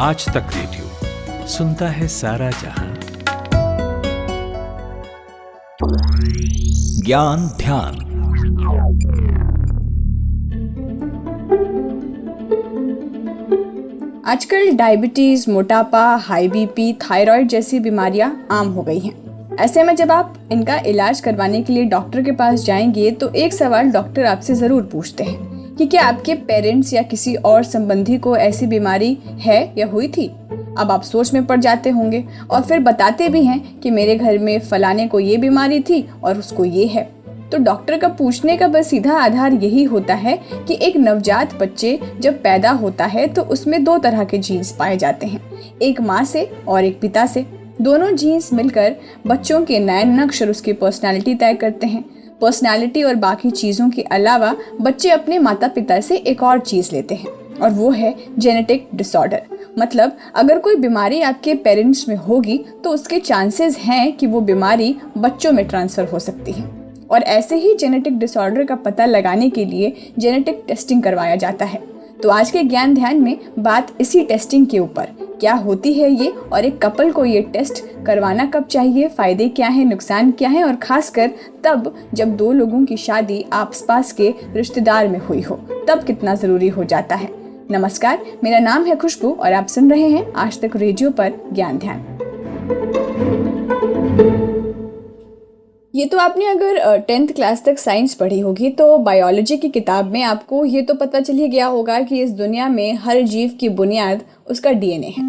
आज तक रेडियो सुनता है सारा जहां। ज्ञान ध्यान। आजकल डायबिटीज, मोटापा, हाई बीपी, थायराइड जैसी बीमारियां आम हो गई हैं। ऐसे में जब आप इनका इलाज करवाने के लिए डॉक्टर के पास जाएंगे तो एक सवाल डॉक्टर आपसे ज़रूर पूछते हैं कि क्या आपके पेरेंट्स या किसी और संबंधी को ऐसी बीमारी है या हुई थी। अब आप सोच में पड़ जाते होंगे और फिर बताते भी हैं कि मेरे घर में फलाने को ये बीमारी थी और उसको ये है। तो डॉक्टर का पूछने का बस सीधा आधार यही होता है कि एक नवजात बच्चे जब पैदा होता है तो उसमें दो तरह के जीन्स पाए जाते हैं, एक माँ से और एक पिता से। दोनों जीन्स मिलकर बच्चों के नयन नक्श और उसकी पर्सनालिटी तय करते हैं। पर्सनालिटी और बाकी चीज़ों के अलावा बच्चे अपने माता पिता से एक और चीज़ लेते हैं और वो है जेनेटिक डिसऑर्डर। मतलब अगर कोई बीमारी आपके पेरेंट्स में होगी तो उसके चांसेस हैं कि वो बीमारी बच्चों में ट्रांसफ़र हो सकती है। और ऐसे ही जेनेटिक डिसऑर्डर का पता लगाने के लिए जेनेटिक टेस्टिंग करवाया जाता है। तो आज के ज्ञान ध्यान में बात इसी टेस्टिंग के ऊपर, क्या होती है ये और एक कपल को ये टेस्ट करवाना कब चाहिए, फ़ायदे क्या हैं, नुकसान क्या हैं, और ख़ासकर तब जब दो लोगों की शादी आस पास के रिश्तेदार में हुई हो तब कितना ज़रूरी हो जाता है। नमस्कार, मेरा नाम है खुशबू और आप सुन रहे हैं आज तक रेडियो पर ज्ञान ध्यान। ये तो आपने अगर 10th क्लास तक साइंस पढ़ी होगी तो बायोलॉजी की किताब में आपको ये तो पता चल ही गया होगा कि इस दुनिया में हर जीव की बुनियाद उसका डीएनए है।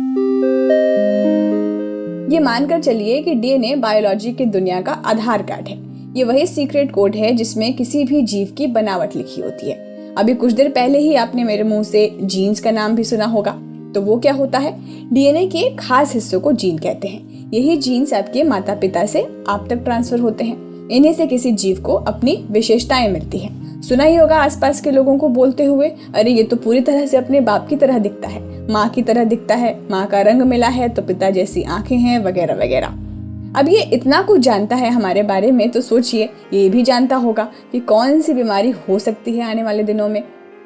ये मानकर चलिए कि डीएनए बायोलॉजी की दुनिया का आधार कार्ड है। ये वही सीक्रेट कोड है जिसमें किसी भी जीव की बनावट लिखी होती है। अभी कुछ देर पहले ही आपने मेरे मुंह से जीन्स का नाम भी सुना होगा। तो वो क्या होता है? डीएनए के खास हिस्सों को जीन कहते हैं। यही जीन्स आपके माता पिता से आप तक ट्रांसफर होते हैं। इन्हीं से किसी जीव को अपनी विशेषताएं मिलती हैं। सुना ही होगा आसपास के लोगों को बोलते हुए, अरे ये तो पूरी तरह से अपने बाप की तरह दिखता है, माँ की तरह दिखता है, माँ का रंग मिला है तो पिता जैसी आंखें हैं, वगैरह वगैरह। अब ये इतना कुछ जानता है हमारे बारे में तो सोचिए ये भी जानता होगा कि कौन सी बीमारी हो सकती है आने वाले दिनों में।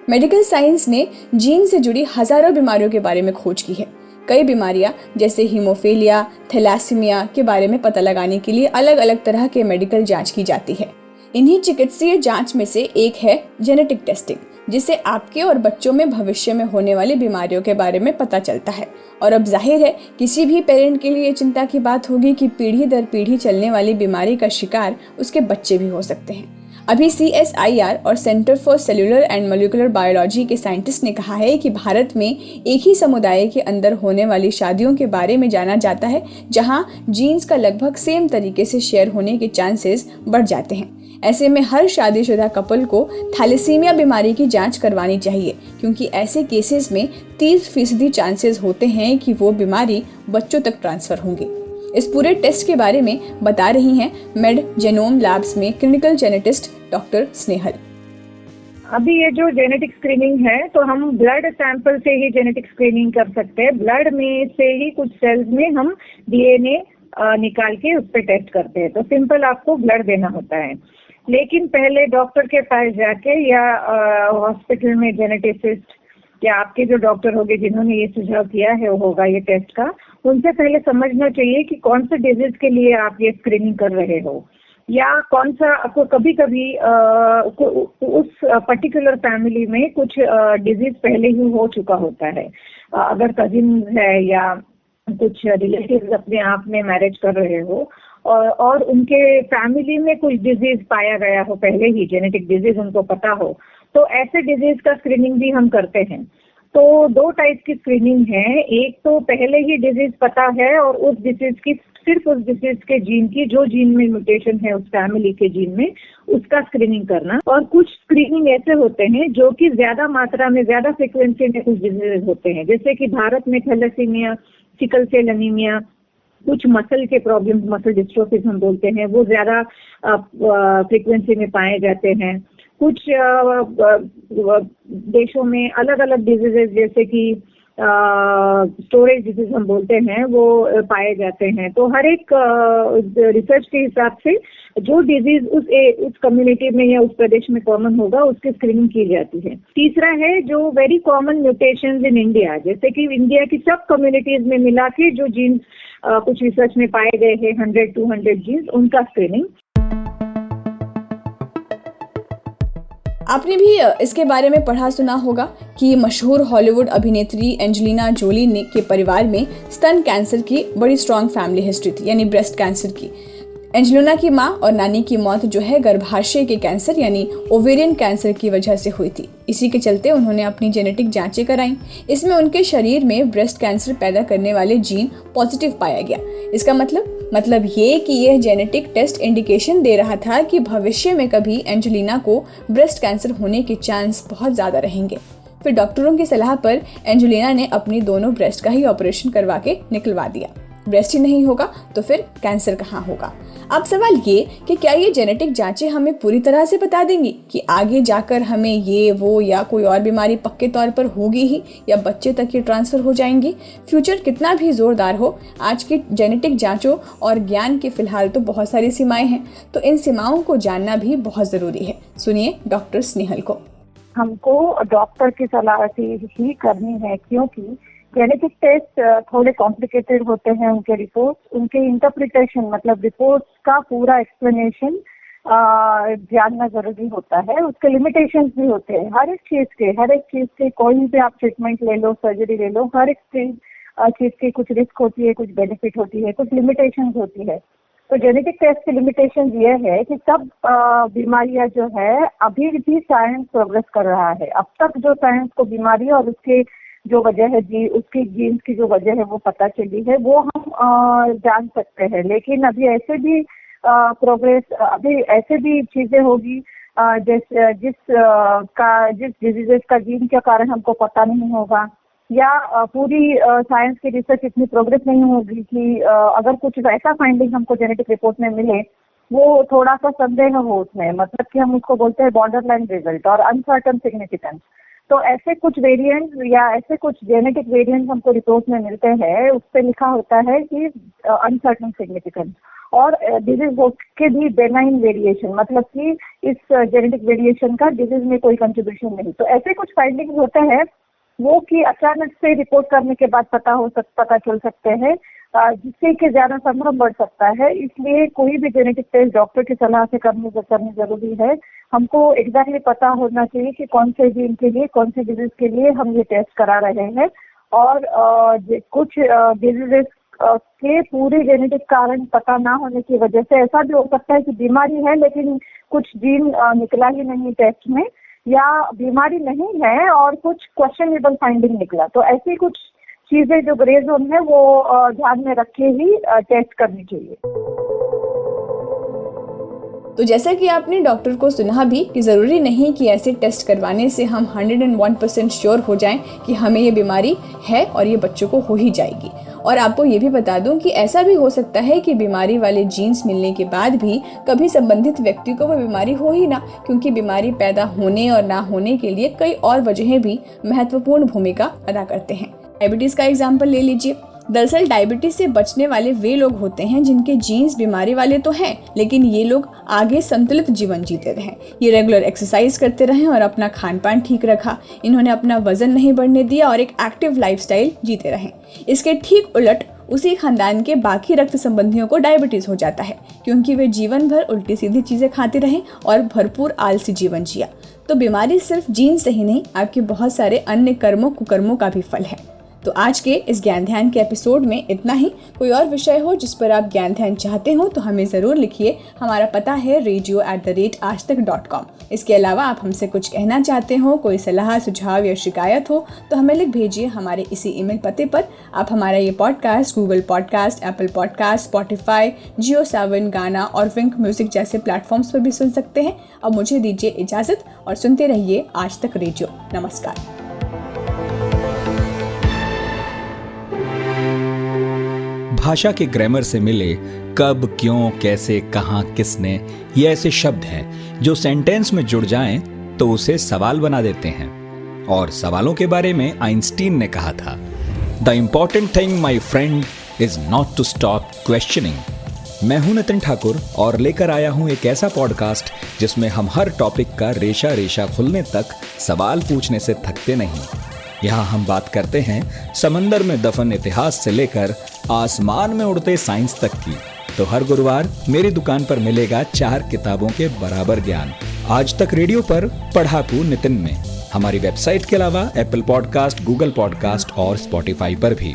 मेडिकल साइंस ने जीन से जुड़ी हजारों बीमारियों के बारे में खोज की है। कई बीमारियां जैसे हीमोफीलिया, थैलेसीमिया के बारे में पता लगाने के लिए अलग अलग तरह के मेडिकल जांच की जाती है। इन्हीं चिकित्सीय जांच में से एक है जेनेटिक टेस्टिंग, जिससे आपके और बच्चों में भविष्य में होने वाली बीमारियों के बारे में पता चलता है। और अब जाहिर है किसी भी पेरेंट के लिए चिंता की बात होगी कि पीढ़ी दर पीढ़ी चलने वाली बीमारी का शिकार उसके बच्चे भी हो सकते हैं। अभी CSIR और centre for cellular and molecular biology के साइंटिस्ट ने कहा है कि भारत में एक ही समुदाय के अंदर होने वाली शादियों के बारे में जाना जाता है जहां जीन्स का लगभग सेम तरीके से शेयर होने के चांसेस बढ़ जाते हैं। ऐसे में हर शादीशुदा कपल को थैलेसीमिया बीमारी की जांच करवानी चाहिए, क्योंकि ऐसे केसेस में 30% चांसेस होते हैं कि वो बीमारी बच्चों तक ट्रांसफर होंगी। इस पूरे टेस्ट के बारे में बता रही हैं मेड जेनोम लैब्स में क्लिनिकल जेनेटिस्ट डॉक्टर स्नेहल। अभी ये जो जेनेटिक स्क्रीनिंग है तो हम ब्लड सैंपल से ही जेनेटिक स्क्रीनिंग कर सकते हैं। ब्लड में से ही कुछ सेल्स में हम डीएनए निकाल के उस पर टेस्ट करते हैं। तो सिंपल आपको ब्लड देना होता है, लेकिन पहले डॉक्टर के पास जाके या हॉस्पिटल में जेनेटिसिस्ट या आपके जो डॉक्टर होंगे जिन्होंने ये सुझाव किया है वो होगा ये टेस्ट का, उनसे पहले समझना चाहिए कि कौन सा डिजीज के लिए आप ये स्क्रीनिंग कर रहे हो, या कौन सा आपको कभी कभी उस पर्टिकुलर फैमिली में कुछ डिजीज पहले ही हो चुका होता है। अगर कजिन है या कुछ रिलेटिव्स अपने आप में मैरिज कर रहे हो और उनके फैमिली में कुछ डिजीज पाया गया हो पहले ही, जेनेटिक डिजीज उनको पता हो, तो ऐसे डिजीज का स्क्रीनिंग भी हम करते हैं। तो दो टाइप की स्क्रीनिंग है। एक तो पहले ही डिजीज पता है और उस डिजीज की सिर्फ उस डिजीज के जीन की, जो जीन में म्यूटेशन है उस फैमिली के जीन में, उसका स्क्रीनिंग करना। और कुछ स्क्रीनिंग ऐसे होते हैं जो कि ज्यादा मात्रा में, ज्यादा फ्रिक्वेंसी में कुछ डिजीज होते हैं, जैसे कि भारत में थैलेसीमिया, सिकल सेल एनीमिया, कुछ मसल के प्रॉब्लम, मसल डिस्ट्रोफिज हम बोलते हैं, वो ज्यादा फ्रिक्वेंसी में पाए जाते हैं। कुछ देशों में अलग अलग डिजीजेस जैसे कि स्टोरेज डिजीज हम बोलते हैं वो पाए जाते हैं। तो हर एक रिसर्च के हिसाब से जो डिजीज उस कम्युनिटी में या उस प्रदेश में कॉमन होगा उसकी स्क्रीनिंग की जाती है। तीसरा है जो very common mutations in India, जैसे कि इंडिया की सब कम्युनिटीज में मिला के जो जीन्स कुछ रिसर्च में पाए गए हैं 100-200 जीन्स, उनका स्क्रीनिंग। आपने भी इसके बारे में पढ़ा सुना होगा कि मशहूर हॉलीवुड अभिनेत्री एंजेलिना जोली ने के परिवार में स्तन कैंसर की बड़ी स्ट्रॉन्ग फैमिली हिस्ट्री थी, यानी ब्रेस्ट कैंसर की। एंजेलिना की माँ और नानी की मौत जो है गर्भाशय के कैंसर यानी ओवेरियन कैंसर की वजह से हुई थी। इसी के चलते उन्होंने अपनी जेनेटिक जांचें कराईं। इसमें उनके शरीर में ब्रेस्ट कैंसर पैदा करने वाले जीन पॉजिटिव पाया गया। इसका मतलब ये कि यह जेनेटिक टेस्ट इंडिकेशन दे रहा था कि भविष्य में कभी एंजेलिना को ब्रेस्ट कैंसर होने के चांस बहुत ज़्यादा रहेंगे। फिर डॉक्टरों की सलाह पर एंजेलिना ने अपनी दोनों ब्रेस्ट का ही ऑपरेशन करवा के निकलवा दिया। ब्रेस्ट ही नहीं होगा तो फिर कैंसर कहाँ होगा। अब सवाल ये कि क्या ये जेनेटिक जांचें हमें पूरी तरह से बता देंगी कि आगे जाकर हमें ये वो या कोई और बीमारी पक्के तौर पर होगी ही या बच्चे तक ये ट्रांसफ़र हो जाएंगी। फ्यूचर कितना भी ज़ोरदार हो, आज की जेनेटिक जांचों और ज्ञान की फ़िलहाल तो बहुत सारी सीमाएं हैं, तो इन सीमाओं को जानना भी बहुत ज़रूरी है। सुनिए डॉक्टर स्नेहल को। हमको डॉक्टर की सलाह से ही करनी है, क्योंकि जेनेटिक टेस्ट थोड़े कॉम्प्लिकेटेड होते हैं। उनके रिपोर्ट्स, उनके इंटरप्रिटेशन मतलब रिपोर्ट्स का पूरा एक्सप्लेनेशन जानना जरूरी होता है। उसके लिमिटेशंस भी होते हैं हर एक चीज के कोई भी आप ट्रीटमेंट ले लो, सर्जरी ले लो, हर एक चीज की कुछ रिस्क होती है, कुछ बेनिफिट होती है, कुछ लिमिटेशंस होती है। तो जेनेटिक टेस्ट की लिमिटेशन ये है कि सब बीमारियां जो है अभी भी साइंस प्रोग्रेस कर रहा है। अब तक जो साइंस को बीमारी और उसके जो वजह है उसकी जीन्स की जो वजह है वो पता चली है, वो हम जान सकते हैं। लेकिन अभी ऐसे भी अभी ऐसे भी चीजें होगी जिस डिजीजेस का जीन के कारण हमको पता नहीं होगा, या पूरी साइंस की रिसर्च इतनी प्रोग्रेस नहीं होगी कि अगर कुछ ऐसा फाइंडिंग हमको जेनेटिक रिपोर्ट में मिले वो थोड़ा सा संदेह हो उसमें, मतलब कि हम उसको बोलते हैं बॉर्डरलाइन रिजल्ट और अनसर्टन सिग्निफिकेंस। तो ऐसे कुछ वेरिएंट्स या ऐसे कुछ जेनेटिक वेरिएंट्स हमको रिपोर्ट में मिलते हैं, उस पर लिखा होता है कि अनसर्टन सिग्निफिकेंस, और डिजीज के भी बेनाइन वेरिएशन, मतलब कि इस जेनेटिक वेरिएशन का डिजीज में कोई कंट्रीब्यूशन नहीं। तो ऐसे कुछ फाइंडिंग्स होते हैं वो कि अचानक से रिपोर्ट करने के बाद पता चल सकते हैं, जिससे कि ज्यादा संभ्रम बढ़ सकता है। इसलिए कोई भी जेनेटिक टेस्ट डॉक्टर की सलाह से करनी जरूरी है। हमको एग्जैक्टली पता होना चाहिए कि कौन से जीन के लिए, कौन से डिजीज के लिए हम ये टेस्ट करा रहे हैं, और कुछ डिजीजेस के पूरे जेनेटिक कारण पता ना होने की वजह से ऐसा भी हो सकता है कि बीमारी है लेकिन कुछ जीन निकला ही नहीं टेस्ट में, या बीमारी नहीं है और कुछ क्वेश्चनेबल फाइंडिंग निकला। तो ऐसी कुछ चीजें जो ग्रे जोन है वो ध्यान में रखे ही टेस्ट करनी चाहिए। तो जैसा कि आपने डॉक्टर को सुना भी कि ज़रूरी नहीं कि ऐसे टेस्ट करवाने से हम 101% श्योर हो जाएं कि हमें ये बीमारी है और ये बच्चों को हो ही जाएगी। और आपको ये भी बता दूं कि ऐसा भी हो सकता है कि बीमारी वाले जीन्स मिलने के बाद भी कभी संबंधित व्यक्ति को वो बीमारी हो ही ना, क्योंकि बीमारी पैदा होने और ना होने के लिए कई और वजहें भी महत्वपूर्ण भूमिका अदा करते हैं। डायबिटीज़ का एग्जाम्पल ले लीजिए। दरअसल डायबिटीज से बचने वाले वे लोग होते हैं जिनके जीन्स बीमारी वाले तो हैं, लेकिन ये लोग आगे संतुलित जीवन जीते रहें। ये रेगुलर एक्सरसाइज करते रहें और अपना खान पान ठीक रखा, इन्होंने अपना वजन नहीं बढ़ने दिया और एक एक्टिव लाइफस्टाइल जीते रहें। इसके ठीक उलट उसी खानदान के बाकी रक्त संबंधियों को डायबिटीज हो जाता है, क्योंकि वे जीवन भर उल्टी सीधी चीजें खाते रहें और भरपूर आलसी जीवन जिया। तो बीमारी सिर्फ जीन से ही नहीं, आपके बहुत सारे अन्य कर्मों कुकर्मों का भी फल है। तो आज के इस ज्ञान ध्यान के एपिसोड में इतना ही। कोई और विषय हो जिस पर आप ज्ञान ध्यान चाहते हो तो हमें ज़रूर लिखिए। हमारा पता है radio@aajtak.com। इसके अलावा आप हमसे कुछ कहना चाहते हो, कोई सलाह सुझाव या शिकायत हो तो हमें लिख भेजिए हमारे इसी ईमेल पते पर। आप हमारा ये podcast Google podcast, Apple podcast, Spotify, Jio Saavn, Gaana और विंक म्यूजिक जैसे प्लेटफॉर्म्स पर भी सुन सकते हैं। अब मुझे दीजिए इजाज़त और सुनते रहिए आज तक रेडियो। नमस्कार। भाषा के ग्रामर से मिले कब, क्यों, कैसे, कहाँ, किसने, ये ऐसे शब्द हैं जो सेंटेंस में जुड़ जाएं तो उसे सवाल बना देते हैं। और सवालों के बारे में आइंस्टीन ने कहा था, the important thing my friend is not to stop questioning. मैं हूं नितिन ठाकुर और लेकर आया हूं एक ऐसा पॉडकास्ट जिसमें हम हर टॉपिक का रेशा रेशा खुलने तक सवाल पूछने से थकते नहीं। यहाँ हम बात करते हैं समंदर में दफन इतिहास से लेकर आसमान में उड़ते साइंस तक की। तो हर गुरुवार मेरी दुकान पर मिलेगा 4 किताबों के बराबर ज्ञान। आज तक रेडियो पर पढ़ाकू नितिन में, हमारी वेबसाइट के अलावा एप्पल पॉडकास्ट, गूगल पॉडकास्ट और स्पॉटिफाई पर भी।